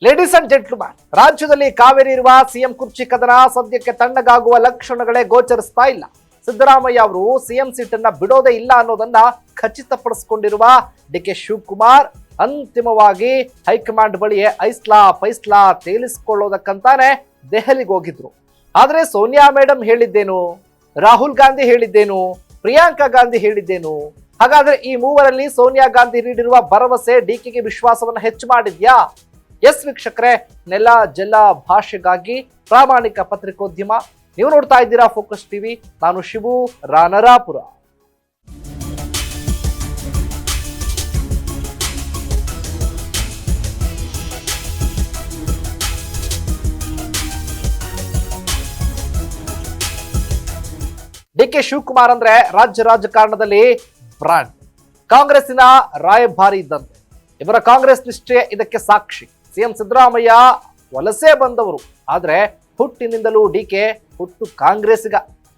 Ladies and gentleman, ರಾಜ್ಯದಲ್ಲಿ ಕಾವೇರಿ ಇರುವ CM ಕುರ್ಚಿ ಕದನ ಸದ್ಯಕ್ಕೆ ತಣ್ಣಗಾಗುವ ಲಕ್ಷಣಗಳೇ ಗೋಚರಿಸ್ತಾ ಇಲ್ಲ. ಸಿದ್ದರಾಮಯ್ಯ ಅವರು ಸಿಎಂ ಸೀಟನ್ನ ಬಿಡೋದೇ ಇಲ್ಲ ಅನ್ನೋದನ್ನ ಖಚಿತಪಡಿಸಿಕೊಂಡಿರುವ ಡಿಕೆ ಶಿವಕುಮಾರ್ ಅಂತಿಮವಾಗಿ ಹೈಕಮಾಂಡ್ ಬಳಿ ಐಸ್ಲಾ ಪೈಸ್ಲಾ ತೇಲಿಸಿಕೊಳ್ಳೋದಕ್ಕಂತಾನೆ ದೆಹಲಿಗೆ ಹೋಗಿದ್ರು. ಆದ್ರೆ ಸೋನಿಯಾ ಮೇಡಮ್ ಹೇಳಿದ್ದೇನು, ರಾಹುಲ್ ಗಾಂಧಿ ಹೇಳಿದ್ದೇನು, ಪ್ರಿಯಾಂಕಾ ಗಾಂಧಿ ಹೇಳಿದ್ದೇನು? ಹಾಗಾದ್ರೆ ಈ ಮೂವರಲ್ಲಿ ಸೋನಿಯಾ ಗಾಂಧಿ ನೀಡಿರುವ ಭರವಸೆ ಡಿಕೆಗೆ ವಿಶ್ವಾಸವನ್ನ ಹೆಚ್ಚು ಮಾಡಿದ್ಯಾ? ಎಸ್ ವೀಕ್ಷಕರೇ, ನೆಲ ಜಲ ಭಾಷೆಗಾಗಿ ಪ್ರಾಮಾಣಿಕ ಪತ್ರಿಕೋದ್ಯಮ. ನೀವು ನೋಡ್ತಾ ಇದ್ದೀರಾ ಫೋಕಸ್ ಟಿವಿ. ನಾನು ಶಿವು ರಾನರಾಪುರ. ಡಿಕೆ ಶಿವಕುಮಾರ್ ಅಂದ್ರೆ ರಾಜ್ಯ ರಾಜಕಾರಣದಲ್ಲಿ ಬ್ರಾಂಡ್, ಕಾಂಗ್ರೆಸ್ಸಿನ ರಾಯಭಾರಿ ಇದ್ದಂತೆ. ಇವರ ಕಾಂಗ್ರೆಸ್ ನಿಷ್ಠೆ ಇದಕ್ಕೆ ಸಾಕ್ಷಿ. ಸಿಎಂ ಸಿದ್ದರಾಮಯ್ಯ ವಲಸೆ ಬಂದವರು, ಆದ್ರೆ ಹುಟ್ಟಿನಿಂದಲೂ ಡಿಕೆ ಹುಟ್ಟು ಕಾಂಗ್ರೆಸ್ಸಿಗ.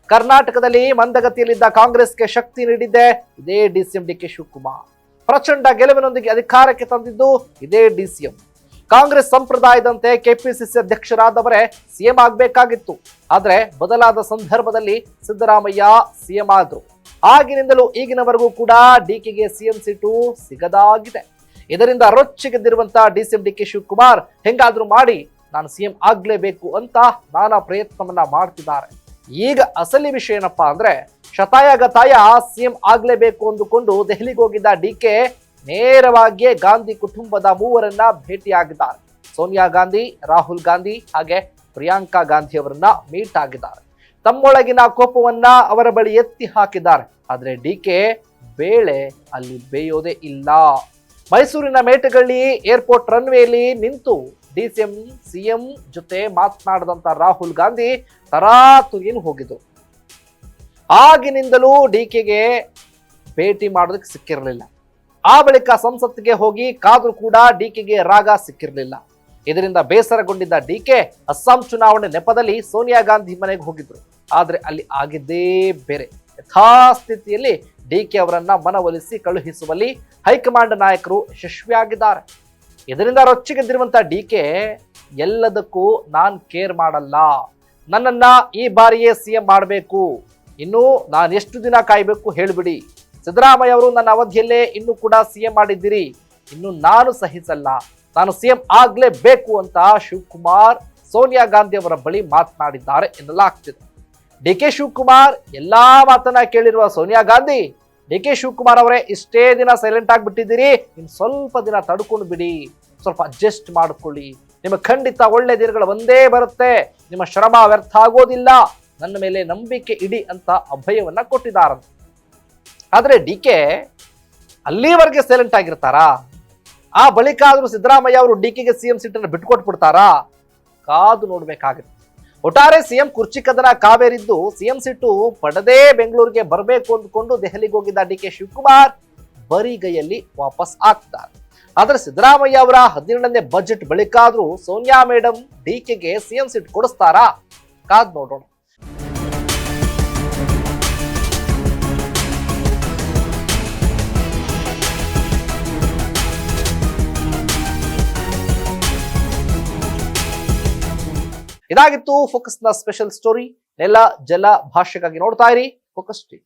ಕರ್ನಾಟಕದಲ್ಲಿ ಮಂದಗತಿಯಲ್ಲಿದ್ದ ಕಾಂಗ್ರೆಸ್ಗೆ ಶಕ್ತಿ ನೀಡಿದ್ದೆ ಇದೇ ಡಿಸಿಎಂ ಡಿಕೆ ಶಿವಕುಮಾರ್. ಪ್ರಚಂಡ ಗೆಲುವಿನೊಂದಿಗೆ ಅಧಿಕಾರಕ್ಕೆ ತಂದಿದ್ದು ಇದೇ ಡಿಸಿಎಂ. ಕಾಂಗ್ರೆಸ್ ಸಂಪ್ರದಾಯದಂತೆ ಕೆಪಿಸಿಸಿ ಅಧ್ಯಕ್ಷರಾದವರೇ ಸಿಎಂ ಆಗಬೇಕಾಗಿತ್ತು. ಆದ್ರೆ ಬದಲಾದ ಸಂದರ್ಭದಲ್ಲಿ ಸಿದ್ದರಾಮಯ್ಯ ಸಿಎಂ ಆದ್ರು. ಆಗಿನಿಂದಲೂ ಈಗಿನವರೆಗೂ ಕೂಡ ಡಿಕೆಗೆ ಸಿಎಂ ಸೀಟು ಸಿಗದಾಗಿದೆ. ಇದರಿಂದ ರೊಚ್ಚಿಗೆದ್ದಿರುವಂತಹ ಡಿಸಿಎಂ ಡಿಕೆ ಶಿವಕುಮಾರ್ ಹೆಂಗಾದ್ರೂ ಮಾಡಿ ನಾನು ಸಿಎಂ ಆಗ್ಲೇಬೇಕು ಅಂತ ನಾನಾ ಪ್ರಯತ್ನವನ್ನ ಮಾಡ್ತಿದ್ದಾರೆ. ಈಗ ಅಸಲಿ ವಿಷಯ ಏನಪ್ಪಾ ಅಂದ್ರೆ, ಶತಾಯಗತಾಯ ಸಿಎಂ ಆಗ್ಲೇಬೇಕು ಅಂದುಕೊಂಡು ದೆಹಲಿಗೆ ಹೋಗಿದ್ದ ಡಿಕೆ ನೇರವಾಗಿಯೇ ಗಾಂಧಿ ಕುಟುಂಬದ ಮೂವರನ್ನ ಭೇಟಿಯಾಗಿದ್ದಾರೆ. ಸೋನಿಯಾ ಗಾಂಧಿ, ರಾಹುಲ್ ಗಾಂಧಿ ಹಾಗೆ ಪ್ರಿಯಾಂಕಾ ಗಾಂಧಿ ಅವರನ್ನ ಮೀಟ್ ಆಗಿದ್ದಾರೆ. ತಮ್ಮೊಳಗಿನ ಕೋಪವನ್ನ ಅವರ ಬಳಿ ಎತ್ತಿ ಹಾಕಿದ್ದಾರೆ. ಆದ್ರೆ ಡಿಕೆ ಬೇಳೆ ಅಲ್ಲಿ ಬೇಯೋದೇ ಇಲ್ಲ. ಮೈಸೂರಿನ ಮೇಟಗಳ್ಳಿ ಏರ್ಪೋರ್ಟ್ ರನ್ವೇಲಿ ನಿಂತು ಡಿಸಿಎಂ ಸಿಎಂ ಜೊತೆ ಮಾತನಾಡದಂತ ರಾಹುಲ್ ಗಾಂಧಿ ತರಾತುರಿಯನ್ನು ಹೋಗಿದ್ರು. ಆಗಿನಿಂದಲೂ ಡಿಕೆಗೆ ಭೇಟಿ ಮಾಡೋದಕ್ಕೆ ಸಿಕ್ಕಿರಲಿಲ್ಲ. ಆ ಬಳಿಕ ಸಂಸತ್ತಿಗೆ ಹೋಗಿ ಕಾದ್ರೂ ಕೂಡ ಡಿಕೆಗೆ ರಾಗ ಸಿಕ್ಕಿರಲಿಲ್ಲ. ಇದರಿಂದ ಬೇಸರಗೊಂಡಿದ್ದ ಡಿಕೆ ಅಸ್ಸಾಂ ಚುನಾವಣೆ ನೆಪದಲ್ಲಿ ಸೋನಿಯಾ ಗಾಂಧಿ ಮನೆಗೆ ಹೋಗಿದ್ರು. ಆದ್ರೆ ಅಲ್ಲಿ ಆಗಿದ್ದೇ ಬೇರೆ. ಯಥಾಸ್ಥಿತಿಯಲ್ಲಿ ಡಿಕೆ ಅವರನ್ನ ಮನವೊಲಿಸಿ ಕಳುಹಿಸುವಲ್ಲಿ ಹೈಕಮಾಂಡ್ ನಾಯಕರು ಯಶಸ್ವಿಯಾಗಿದ್ದಾರೆ. ಇದರಿಂದ ರೊಚ್ಚಿಗೆದ್ದಿರುವಂತಹ ಡಿಕೆ ಎಲ್ಲದಕ್ಕೂ ನಾನ್ ಕೇರ್ ಮಾಡಲ್ಲ, ನನ್ನನ್ನ ಈ ಬಾರಿಯೇ ಸಿಎಂ ಮಾಡಬೇಕು, ಇನ್ನು ನಾನು ಎಷ್ಟು ದಿನ ಕಾಯ್ಬೇಕು ಹೇಳ್ಬಿಡಿ. ಸಿದ್ದರಾಮಯ್ಯ ಅವರು ನನ್ನ ಅವಧಿಯಲ್ಲೇ ಇನ್ನೂ ಕೂಡ ಸಿಎಂ ಮಾಡಿದ್ದೀರಿ, ಇನ್ನು ನಾನು ಸಹಿಸಲ್ಲ, ನಾನು ಸಿಎಂ ಆಗ್ಲೇಬೇಕು ಅಂತ ಶಿವಕುಮಾರ್ ಸೋನಿಯಾ ಗಾಂಧಿ ಅವರ ಬಳಿ ಮಾತನಾಡಿದ್ದಾರೆ ಎನ್ನಲಾಗ್ತಿದೆ. ಡಿಕೆ ಶಿವಕುಮಾರ್ ಎಲ್ಲಾ ಮಾತನ್ನ ಕೇಳಿರುವ ಸೋನಿಯಾ ಗಾಂಧಿ, ಡಿಕೆ ಶಿವಕುಮಾರ್ ಅವರೇ ಇಷ್ಟೇ ದಿನ ಸೈಲೆಂಟ್ ಆಗಿಬಿಟ್ಟಿದ್ದೀರಿ, ಇನ್ನು ಸ್ವಲ್ಪ ದಿನ ತಡ್ಕೊಂಡು ಬಿಡಿ, ಸ್ವಲ್ಪ ಅಡ್ಜಸ್ಟ್ ಮಾಡ್ಕೊಳ್ಳಿ, ನಿಮಗೆ ಖಂಡಿತ ಒಳ್ಳೆ ದಿನಗಳು ಒಂದೇ ಬರುತ್ತೆ, ನಿಮ್ಮ ಶ್ರಮ ವ್ಯರ್ಥ ಆಗೋದಿಲ್ಲ, ನನ್ನ ಮೇಲೆ ನಂಬಿಕೆ ಇಡಿ ಅಂತ ಅಭಯವನ್ನ ಕೊಟ್ಟಿದ್ದಾರಂತೆ. ಆದ್ರೆ ಡಿಕೆ ಅಲ್ಲಿವರೆಗೆ ಸೈಲೆಂಟ್ ಆಗಿರ್ತಾರಾ? ಆ ಬಳಿಕ ಆದ್ರೂ ಸಿದ್ದರಾಮಯ್ಯ ಅವರು ಡಿಕೆಗೆ ಸಿಎಂ ಸೀಟನ್ನು ಬಿಟ್ಕೊಟ್ಬಿಡ್ತಾರಾ? ಕಾದು ನೋಡ್ಬೇಕಾಗುತ್ತೆ. ಒಟ್ಟಾರೆ ಸಿಎಂ ಕುರ್ಚಿ ಕದನ ಕಾವೇರಿದ್ದು ಸಿಎಂ ಸೀಟು ಪಡೆದೇ ಬೆಂಗಳೂರಿಗೆ ಬರಬೇಕು ಅಂದ್ಕೊಂಡು ದೆಹಲಿಗೆ ಹೋಗಿದ್ದ ಡಿಕೆ ಶಿವಕುಮಾರ್ ಬರಿಗೈಯಲ್ಲಿ ವಾಪಸ್ ಆಗ್ತಾರೆ. ಆದ್ರೆ ಸಿದ್ದರಾಮಯ್ಯ ಅವರ 17ನೇ ಬಜೆಟ್ ಬಳಿಕ ಆದ್ರೂ ಸೋನಿಯಾ ಮೇಡಮ್ ಡಿಕೆಗೆ ಸಿಎಂ ಸೀಟ್ ಕೊಡಿಸ್ತಾರಾ? ಕಾದ್ ನೋಡೋಣ. ಇದಾಗಿತ್ತು ಫೋಕಸ್ನ ಸ್ಪೆಷಲ್ ಸ್ಟೋರಿ. ನೆಲ ಜಲ ಭಾಷೆಗಾಗಿ ನೋಡ್ತಾ ಇರಿ ಫೋಕಸ್ ಟಿವಿ.